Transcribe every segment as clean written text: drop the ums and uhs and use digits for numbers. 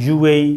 UAE,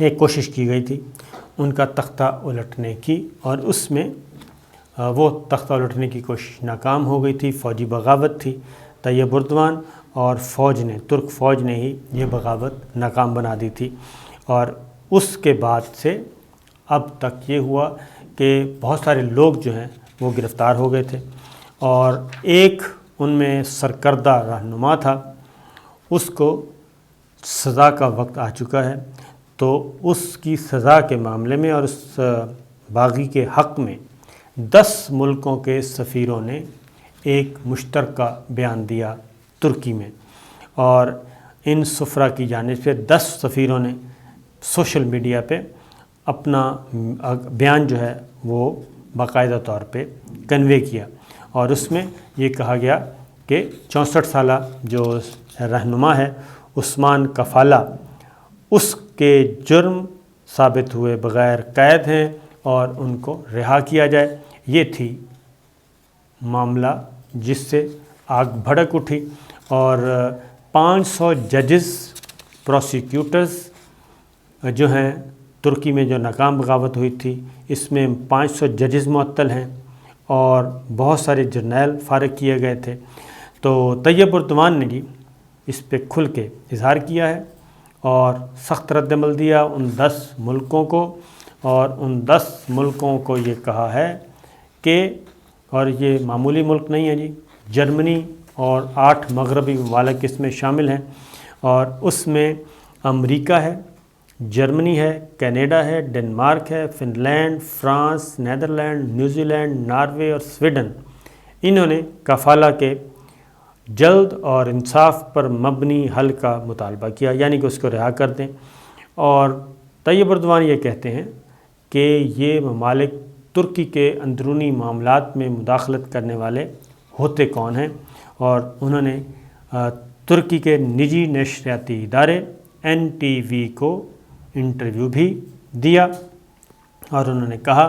ایک کوشش کی گئی تھی ان کا تختہ الٹنے کی، اور اس میں وہ تختہ الٹنے کی کوشش ناکام ہو گئی تھی، فوجی بغاوت تھی۔ طیب اردوان اور فوج نے، ترک فوج نے ہی یہ بغاوت ناکام بنا دی تھی، اور اس کے بعد سے اب تک یہ ہوا کہ بہت سارے لوگ جو ہیں وہ گرفتار ہو گئے تھے، اور ایک ان میں سرکردہ رہنما تھا، اس کو سزا کا وقت آ چکا ہے، تو اس کی سزا کے معاملے میں اور اس باغی کے حق میں 10 ملکوں کے سفیروں نے ایک مشترکہ بیان دیا ترکی میں، اور ان سفراء کی جانب سے 10 سفیروں نے سوشل میڈیا پہ اپنا بیان جو ہے وہ باقاعدہ طور پہ کنوے کیا، اور اس میں یہ کہا گیا کہ 64 سالہ جو رہنما ہے عثمان کفالہ، اس کے جرم ثابت ہوئے بغیر قید ہیں اور ان کو رہا کیا جائے۔ یہ تھی معاملہ جس سے آگ بھڑک اٹھی، اور 500 ججز پروسیکیوٹرز جو ہیں ترکی میں جو ناکام بغاوت ہوئی تھی، اس میں 500 ججز معطل ہیں اور بہت سارے جرنیل فارغ کیے گئے تھے۔ تو طیب اردوان نے جی اس پہ کھل کے اظہار کیا ہے اور سخت رد عمل دیا ان 10 ملکوں کو، اور ان 10 ملکوں کو یہ کہا ہے کہ، اور یہ معمولی ملک نہیں ہے جی، جرمنی اور 8 مغربی ممالک اس میں شامل ہیں، اور اس میں امریکہ ہے، جرمنی ہے، کینیڈا ہے، ڈنمارک ہے، Finland, France, Netherland, New Zealand, Norway اور سویڈن، انہوں نے کفالہ کے جلد اور انصاف پر مبنی حل کا مطالبہ کیا، یعنی کہ اس کو رہا کر دیں۔ اور طیب اردوان یہ کہتے ہیں کہ یہ ممالک ترکی کے اندرونی معاملات میں مداخلت کرنے والے ہوتے کون ہیں، اور انہوں نے ترکی کے نجی نشریاتی ادارے NTV کو انٹرویو بھی دیا، اور انہوں نے کہا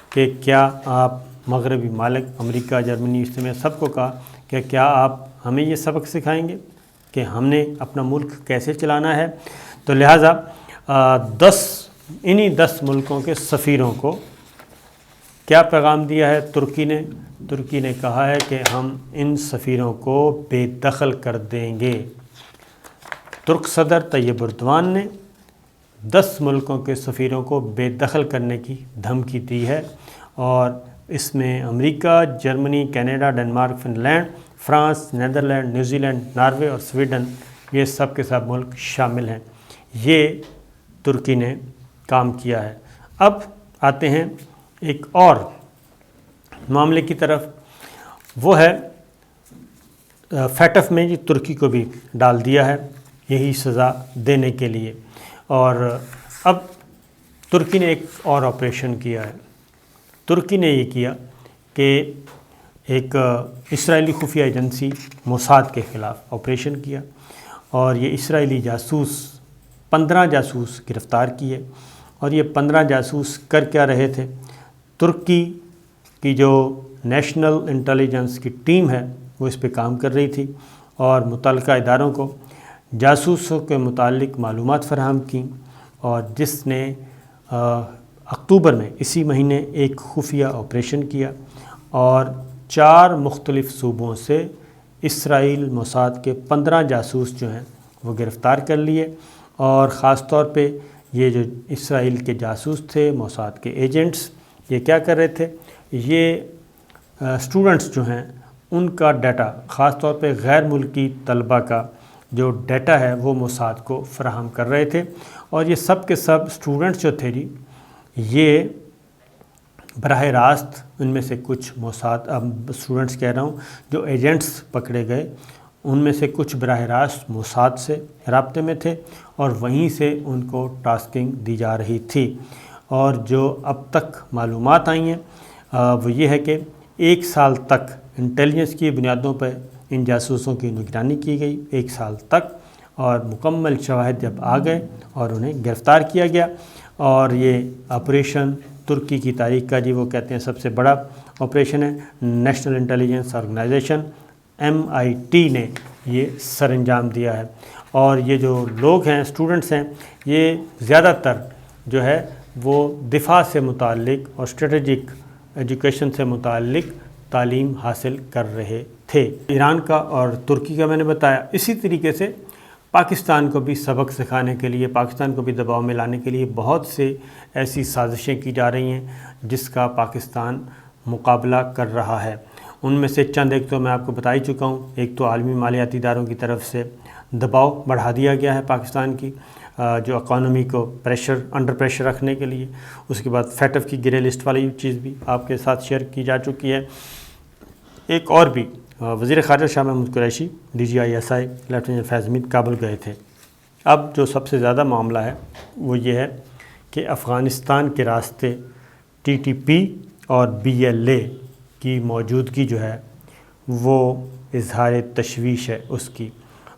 کہ کیا آپ مغربی ممالک امریکہ، جرمنی، اس میں سب کو کہا کہ کیا آپ ہمیں یہ سبق سکھائیں گے کہ ہم نے اپنا ملک کیسے چلانا ہے۔ تو لہٰذا انہی 10 ملکوں کے سفیروں کو کیا پیغام دیا ہے ترکی نے؟ ترکی نے کہا ہے کہ ہم ان سفیروں کو بے دخل کر دیں گے۔ ترک صدر طیب اردوان نے 10 ملکوں کے سفیروں کو بے دخل کرنے کی دھمکی دی ہے، اور اس میں America, Germany, Canada, Denmark, Finland, France, Netherland, New Zealand, Norway اور سویڈن، یہ سب کے سب ملک شامل ہیں۔ یہ ترکی نے کام کیا ہے۔ اب آتے ہیں ایک اور معاملے کی طرف، وہ ہے فیٹف میں ترکی کو بھی ڈال دیا ہے یہی سزا دینے کے لیے، اور اب ترکی نے ایک اور آپریشن کیا ہے۔ ترکی نے یہ کیا کہ ایک اسرائیلی خفیہ ایجنسی موساد کے خلاف آپریشن کیا، اور یہ اسرائیلی جاسوس 15 جاسوس گرفتار کیے، اور یہ 15 جاسوس کر کیا رہے تھے؟ ترکی کی جو نیشنل انٹیلیجنس کی ٹیم ہے وہ اس پہ کام کر رہی تھی، اور متعلقہ اداروں کو جاسوسوں کے متعلق معلومات فراہم کیں، اور جس نے اکتوبر میں اسی مہینے ایک خفیہ آپریشن کیا، اور 4 مختلف صوبوں سے اسرائیل موساد کے 15 جاسوس جو ہیں وہ گرفتار کر لیے، اور خاص طور پہ یہ جو اسرائیل کے جاسوس تھے، موساد کے ایجنٹس، یہ کیا کر رہے تھے؟ یہ اسٹوڈنٹس جو ہیں ان کا ڈیٹا، خاص طور پہ غیر ملکی طلبہ کا جو ڈیٹا ہے وہ موساد کو فراہم کر رہے تھے، اور یہ سب کے سب اسٹوڈنٹس جو تھے جی، یہ براہ راست ان میں سے کچھ موساد، اب اسٹوڈنٹس کہہ رہا ہوں، جو ایجنٹس پکڑے گئے ان میں سے کچھ براہ راست موساد سے رابطے میں تھے، اور وہیں سے ان کو ٹاسکنگ دی جا رہی تھی۔ اور جو اب تک معلومات آئی ہیں وہ یہ ہے کہ 1 سال تک انٹیلیجنس کی بنیادوں پر ان جاسوسوں کی نگرانی کی گئی، 1 سال تک، اور مکمل شواہد جب آ گئے اور انہیں گرفتار کیا گیا، اور یہ آپریشن ترکی کی تاریخ کا جی وہ کہتے ہیں سب سے بڑا آپریشن ہے۔ نیشنل انٹیلیجنس آرگنائزیشن MIT نے یہ سر انجام دیا ہے، اور یہ جو لوگ ہیں، اسٹوڈنٹس ہیں، یہ زیادہ تر جو ہے وہ دفاع سے متعلق اور اسٹریٹجک ایجوکیشن سے متعلق تعلیم حاصل کر رہے تھے۔ ایران کا اور ترکی کا میں نے بتایا۔ اسی طریقے سے پاکستان کو بھی سبق سکھانے کے لیے، پاکستان کو بھی دباؤ میں لانے کے لیے بہت سے ایسی سازشیں کی جا رہی ہیں جس کا پاکستان مقابلہ کر رہا ہے۔ ان میں سے چند ایک تو میں آپ کو بتا ہی چکا ہوں۔ ایک تو عالمی مالیاتی اداروں کی طرف سے دباؤ بڑھا دیا گیا ہے پاکستان کی جو اکانومی کو انڈر پریشر رکھنے کے لیے۔ اس کے بعد فیٹف کی گرے لسٹ والی چیز بھی آپ کے ساتھ شیئر کی جا چکی ہے۔ ایک اور بھی وزیر خارجہ شاہ محمود قریشی DGISI لیفٹیننٹ فیض حمید کابل گئے تھے۔ اب جو سب سے زیادہ معاملہ ہے وہ یہ ہے کہ افغانستان کے راستے TTP اور BLA کی موجودگی جو ہے وہ اظہار تشویش ہے اس کی،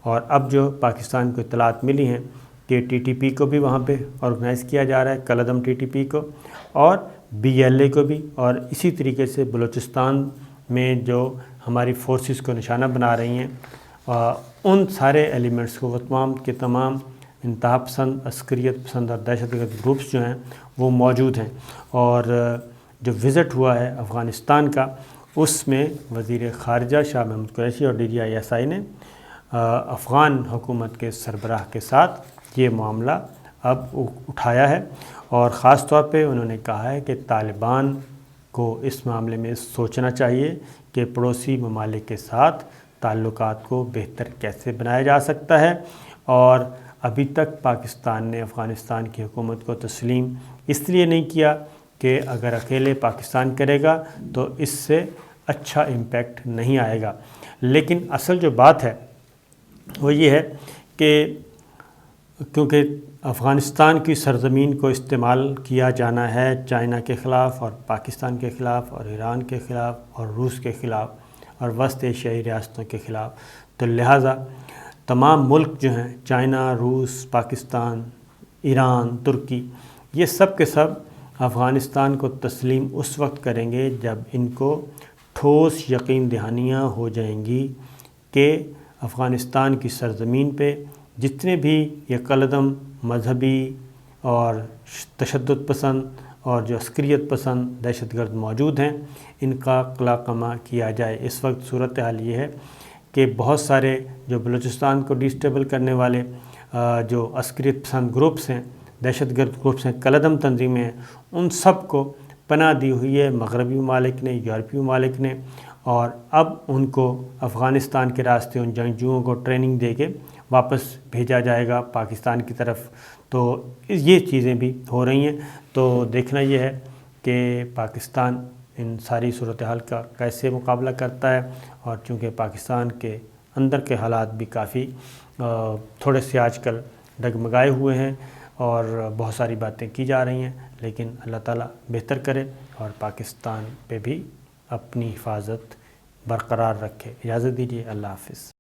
اور اب جو پاکستان کو اطلاعات ملی ہیں کہ TTP کو بھی وہاں پہ آرگنائز کیا جا رہا ہے، کالعدم TTP کو، اور BLA کو بھی، اور اسی طریقے سے بلوچستان میں جو ہماری فورسز کو نشانہ بنا رہی ہیں ان سارے ایلیمنٹس کو، وہ تمام کے تمام انتہا پسند، عسکریت پسند اور دہشت گرد گروپس جو ہیں وہ موجود ہیں۔ اور جو وزٹ ہوا ہے افغانستان کا، اس میں وزیر خارجہ شاہ محمود قریشی اور DGISI نے افغان حکومت کے سربراہ کے ساتھ یہ معاملہ اب اٹھایا ہے، اور خاص طور پہ انہوں نے کہا ہے کہ طالبان کو اس معاملے میں سوچنا چاہیے کہ پڑوسی ممالک کے ساتھ تعلقات کو بہتر کیسے بنایا جا سکتا ہے، اور ابھی تک پاکستان نے افغانستان کی حکومت کو تسلیم اس لیے نہیں کیا کہ اگر اکیلے پاکستان کرے گا تو اس سے اچھا امپیکٹ نہیں آئے گا۔ لیکن اصل جو بات ہے وہ یہ ہے کہ کیونکہ افغانستان کی سرزمین کو استعمال کیا جانا ہے چائنا کے خلاف اور پاکستان کے خلاف اور ایران کے خلاف اور روس کے خلاف اور وسط ایشیائی ریاستوں کے خلاف، تو لہٰذا تمام ملک جو ہیں چائنا، روس، پاکستان، ایران، ترکی، یہ سب کے سب افغانستان کو تسلیم اس وقت کریں گے جب ان کو ٹھوس یقین دہانیاں ہو جائیں گی کہ افغانستان کی سرزمین پہ جتنے بھی یہ کالعدم مذہبی اور تشدد پسند اور جو عسکریت پسند دہشت گرد موجود ہیں ان کا قلع قمع کیا جائے۔ اس وقت صورتحال یہ ہے کہ بہت سارے جو بلوچستان کو ڈیسٹیبل کرنے والے جو عسکریت پسند گروپس ہیں، دہشت گرد گروپس ہیں، کالعدم تنظیمیں ہیں، ان سب کو پناہ دی ہوئی ہے مغربی ممالک نے، یورپی ممالک نے، اور اب ان کو افغانستان کے راستے ان جنگجوؤں کو ٹریننگ دے کے واپس بھیجا جائے گا پاکستان کی طرف۔ تو یہ چیزیں بھی ہو رہی ہیں، تو دیکھنا یہ ہے کہ پاکستان ان ساری صورتحال کا کیسے مقابلہ کرتا ہے، اور چونکہ پاکستان کے اندر کے حالات بھی کافی تھوڑے سے آج کل ڈگمگائے ہوئے ہیں اور بہت ساری باتیں کی جا رہی ہیں، لیکن اللہ تعالیٰ بہتر کرے اور پاکستان پہ بھی اپنی حفاظت برقرار رکھے۔ اجازت دیجیے، اللہ حافظ۔